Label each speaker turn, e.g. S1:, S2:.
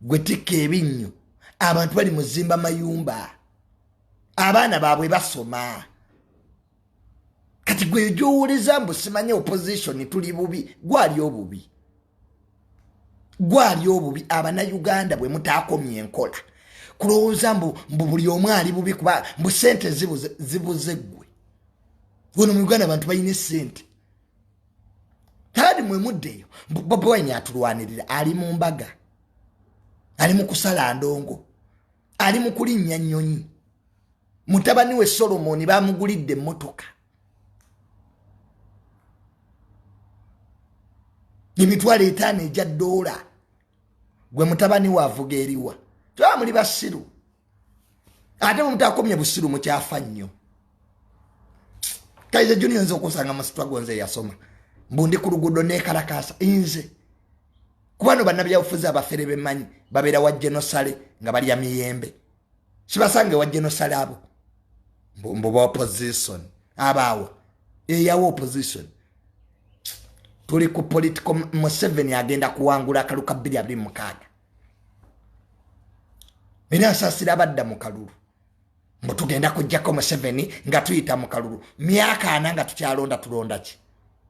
S1: gwe tikka ebinnyo abantu bali muzimba mayumba abaana baabwe basoma kati gwe jowoleza mbu simanye opposition tuli bubi gwali obubi abannayuganda bwe mutaakomye enkola kulowooza mbu buli omu ali bubi kuba mbu sente zibuze ggwe wano mu Uganda abantu balina sente kadi mwe muddeyo Bobi Wine atulwanirira ali mu mbaga ali mu kusala ndongo ali mu kulinnya nnyonyi mutabani we Solomon bamugulidde emmotoka emitwalo 5 ejja $, gwe mutabani we avuga eriwa twa muli basiru ate mutakomye busiru mukyafa nnyo Kaize Junior nzo kusanga masitwa gonze yasoma mbundi ku luguudo nekalakasa inze kubano bannabyabufuzi abafere bemanyi babera wa Genosale nga bali ya miyembe sibasange wa Genosale abo mbo ba opposition abawa eyawo opposition tuli ku political Museveni agenda kuwangula akaluka 2026 mina sasira badda mu kalulu mbo tugenda kujjako Museveni nga tuyita mu kalulu myaka ananga tukyalonda tulonda ki